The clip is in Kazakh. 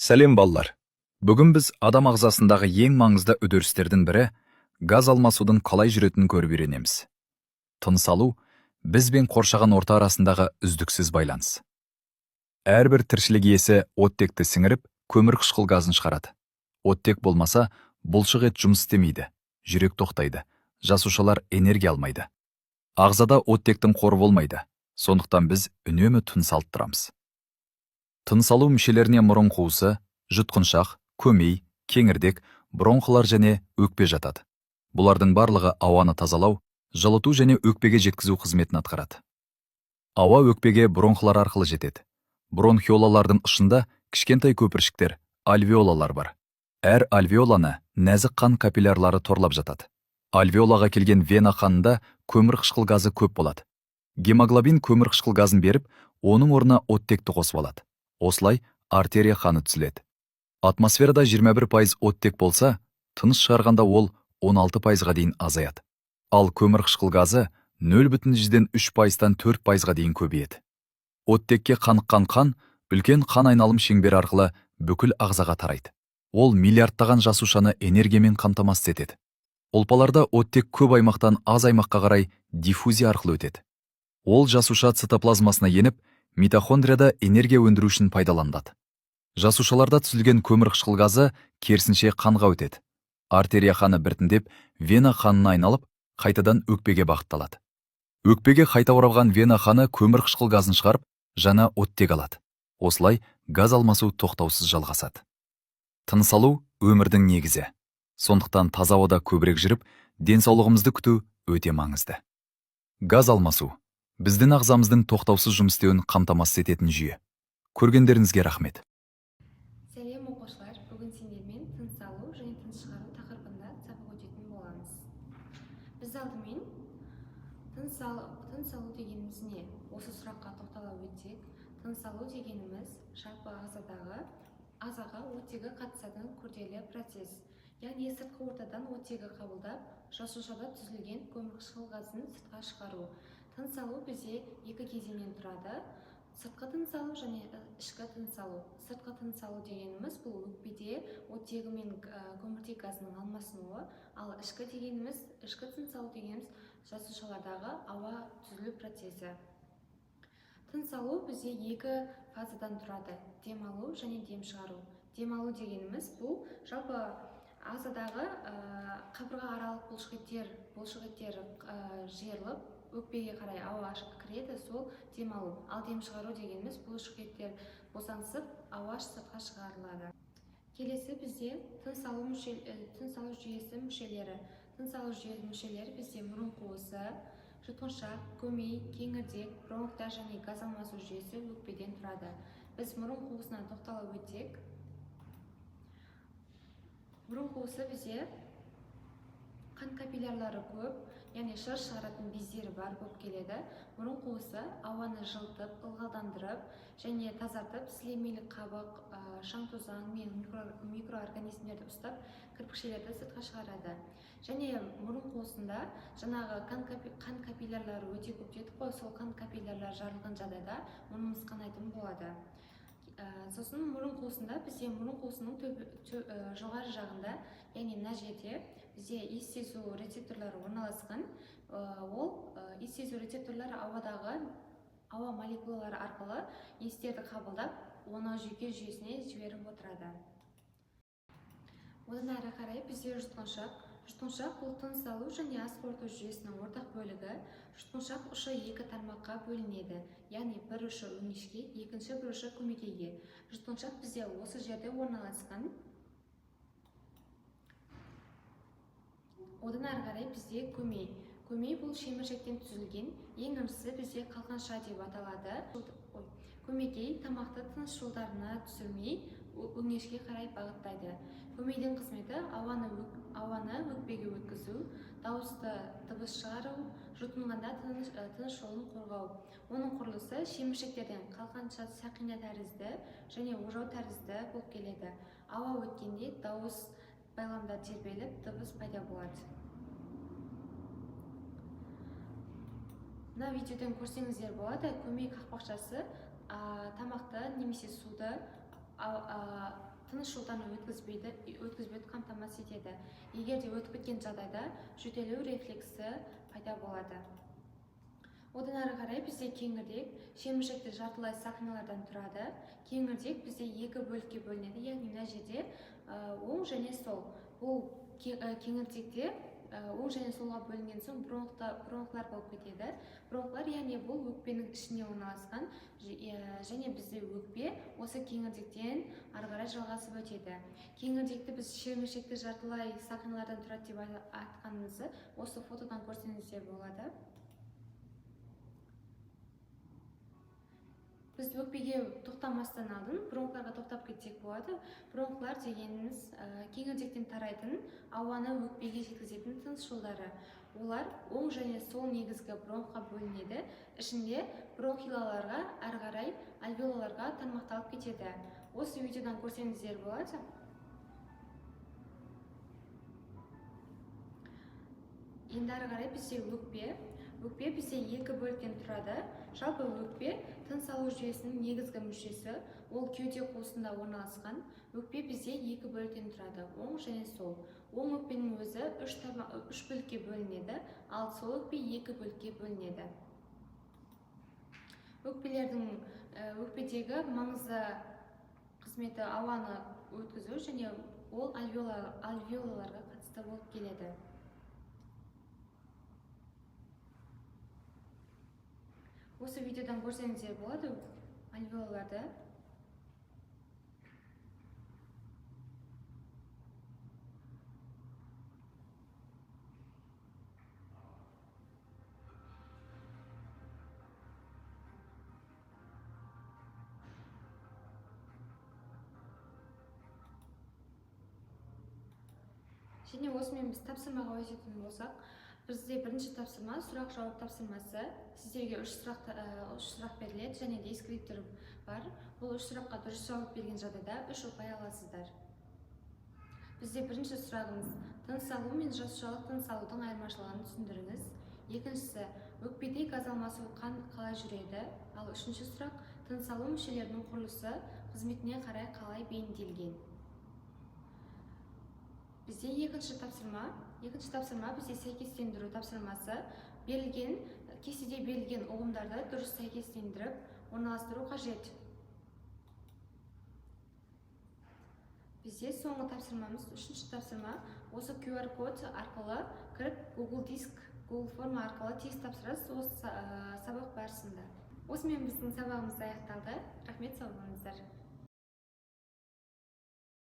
Сәлем балалар. Бүгін біз адам ағзасындағы ең маңызды үдерістердің бірі газ алмасудың қалай жүретінін көріп үйренеміз. Тыныс алу біз бен қоршаған орта арасындағы үздіксіз байланыс. Әрбір тіршілік иесі оттекті сіңіріп, көмірқышқыл газын шығарады. Оттек болмаса, бұлшық ет жұмыс істемейді, жүрек тоқтайды, жасушалар энергия алмайды. Ағзада оттектің қоры болмайды, сондықтан біз үнемі тыныс алып тұрамыз. Тыныс алу мүшелеріне мұрын қуысы, жұтқыншақ, көмей, кеңірдек, бронхолар және өкпе жатады. Бұлардың барлығы ауаны тазалау, жылыту және өкпеге жеткізу қызметін атқарады. Ауа өкпеге бронхолар арқылы жетеді. Бронхиолалардың ұшында кішкентай көпіршіктер, альвеолалар бар. Әр альвеоланы нәзік қан капиллярлары торлап жатады. Альвеолаға келген вена қанында көмірқышқыл газы көп болады. Гемоглобин көмірқышқыл газын беріп, оның орнына оттекті қосып алады. Осылай артерия қаны түзіледі. Атмосферада 21% оттек болса, тыныс шығарғанда ол 16%-ға дейін азаяды. Ал көмірқышқыл газы 0,3%-тан 4%-ға дейін көбейеді. Оттекке қаныққан қан үлкен қан айналым шеңбері арқылы бүкіл ағзаға тарайды. Ол миллиардтаған жасушаны энергиямен қамтамасыз етеді. Ұлпаларда оттек көп аймақтан аз аймаққа қарай диффузия арқылы өтеді. Ол жасуша цитоплазмасына еніп, митохондрияда энергия өндіру үшін пайдаланылады. Жасушаларда түзілген көмірқышқыл газы керісінше қанға өтеді. Артерия қаны біртіндеп вена қанына айналып, қайтадан өкпеге бағытталады. Өкпеге қайта оралған вена қаны көмірқышқыл газын шығарып, жаңа оттек алады. Осылай газ алмасу тоқтаусыз жалғасады. Тыныс алу өмірдің негізі. Сондықтан таза ауада көбірек жүріп, денсаулығымызды күту өте маңызды. Газ алмасу біздің ағзамыздың тоқтаусыз жұмыс істеуін қамтамасыз ететін жүйе. Көргендеріңізге рахмет. Сәлем оқушылар, бүгін сендермен тыныс алу және тыныс шығару тақырыбында сабақ өтетін боламыз. Біз алдымен тыныс алу дегеніміз не? Осы сұраққа тоқтала өтсек, тыныс алу дегеніміз жалпы ағзаға оттегі қатысатын күрделі процесс. Яғни сыртқы ортадан оттегі қабылдап, жасушада түзілген көмірқышқыл газын сыртқа шығару. Тыныс алу бізде екі кезеңнен тұрады. Сыртқы тыныс алу және ішкі тыныс алу. Сыртқы тыныс алу дегеніміз бұл өкпеде оттегі мен көміртек газының алмасуы, ал ішкі тыныс алу дегеніміз жасушалардағы ауа түзілу процесі. Тыныс алу бізде екі фазадан тұрады: демалу және дем шығару. Демалу дегеніміз бұл жалпы ағзадағы қабырға аралық бұлшықеттер жиырылып, өкпеге қарай ауа кіреді, сол демалу. Ал дем шығару дегеніміз бұлшықеттер босаңсып, ауа сыртқа шығарылады. Келесі бізде тыныс алу жүйесі мүшелері. Тыныс алу жүйесі мүшелері бізде мұрын қуысы, жұтқыншақ, көмей, кеңірдек, бронхтар және газ алмасу жүйесі өкпеден тұрады. Біз мұрын қуысына тоқтала өтсек, мұрын қуысы бізде қан капиллярлары көп, яғни шыр шығаратын бездері бар болып келеді. Мұрын қуысы ауаны жылытып, ылғалдандырып және тазартып, сілемейлік қабық, шаң тозаң мен микроорганизмдерді ұстап, кірпікшелерді сыртқа шығарады. Және мұрын қуысында жаңағы қан капиллярлары өте көп дедік қой, сол қан капиллярлары жарылған жағдайда мұрнымыз қанайтын болады. Сосын мұрын қуысында бізде мұрын қуысының жоғары жағында, яғни мына жерде бізде иіс сезу рецепторлары орналасқан. Ол иіс сезу рецепторлары ауа молекулалары арқылы иістерді қабылдап, оны жүйке жүйесіне жіберіп отырады. Одан әрі қарай бізде жұтқыншақ. Жұтқыншақ бұл тыныс алу және ас қорыту жүйесінің ортақ бөлігі. Жұтқыншақ ұшы екі тармаққа бөлінеді, яғни бір ұшы өңешке, екінші бір ұшы көмекейге. Жұтқыншақ бізде осы жерде орналасқан. Одан әрі қарай бізде көмей. Көмей бұл шеміршектен түзілген, ең ірісі бізде қалқанша деп аталады. Көмекей тамақты тыныс жолдарына түсірмей, өңешке қарай бағыттайды. Көмейдің қызметі ауаны өкпеге өткізу, дауысты дыбыс шығару, жұтынғанда тыныс жолын қорғау. Оның құрылысы шеміршектерден қалқанша сақина тәрізді және ожау тәрізді болып келеді. Ауа өткенде дауыс байламда тербеліп, дыбыс пайда болады. Мына видеоден көрсеңіздер болады, көмей қақпақшасы тамақты немесе суды тыныс жолдарын өткізбеуді қамтамасыз етеді. Егер де өтіп кеткен жағдайда жөтелу рефлексі пайда болады. Одан ары қарай бізде кеңірдек шеміршекті жартылай сақиналардан тұрады. Кеңірдек бізде екі бөлікке бөлінеді, яғни мына жерде оң және сол. Бұл кеңірдекте оң және солға бөлінген соң бронхлар болып кетеді. Бронхлар, яғни бұл өкпенің ішіне орналасқан және бізде өкпе осы кеңірдектен ары қарай жалғасып өтеді. Кеңірдекті біз шеміршекті жартылай сақиналардан тұрады деп айтқанымызды осы фотодан көрсеңіздер болады. Біз өкпеге тоқтамастан алдын бронхларға тоқтап кетсек болады. Бронхлар дегеніміз кеңірдектен тарайтын ауаны өкпеге жеткізетін тыныс жолдары. Олар оң және сол негізгі бронхқа бөлінеді. Ішінде бронхилаларға, ары қарай альвеолаларға тармақталып кетеді. Осы видеодан көрсеңіздер болады. Енді ары қарай бізде өкпе бізде екі бөліктен тұрады. Жалпы өкпе тыныс алу жүйесінің негізгі мүшесі, ол кеуде қуысында орналасқан. Өкпе бізде екі бөліктен тұрады, оң және сол. Оң өкпенің өзі үш бөлікке бөлінеді, ал сол өкпе екі бөлікке бөлінеді. Өкпедегі маңызды қызметі ауаны өткізу және ол альвеолаларға қатысты болып келеді. Осы видеодан көрсеңіздер болады альвеолаларды. Және осымен біз тапсырмаға өтетін болсақ, бізде бірінші тапсырма сұрақ-жауап тапсырмасы. Сіздерге үш сұрақ беріледі және де скриптер бар. Бұл үш сұраққа дұрыс жауап берген жағдайда 3 ұпай аласыздар. Бізде бірінші сұрағымыз: тыныс алу мен жасушалық тыныс алудың айырмашылығын түсіндіріңіз. Екіншісі: өкпеде газ алмасу қалай жүреді? Ал үшінші сұрақ: тыныс алу мүшелерінің құрылысы қызметіне қарай қалай бейімделген? Бізде екінші тапсырма бізде сәйкестендіру тапсырмасы. Кестеде берілген ұғымдарды дұрыс сәйкестендіріп орналастыру қажет. Бізде соңғы тапсырмамыз, үшінші тапсырма, осы QR код арқылы кіріп Google Диск, Google форма арқылы тест тапсырасыз осы сабақ барысында. Осымен біздің сабағымыз аяқталды. Рахмет, сау болыңыздар.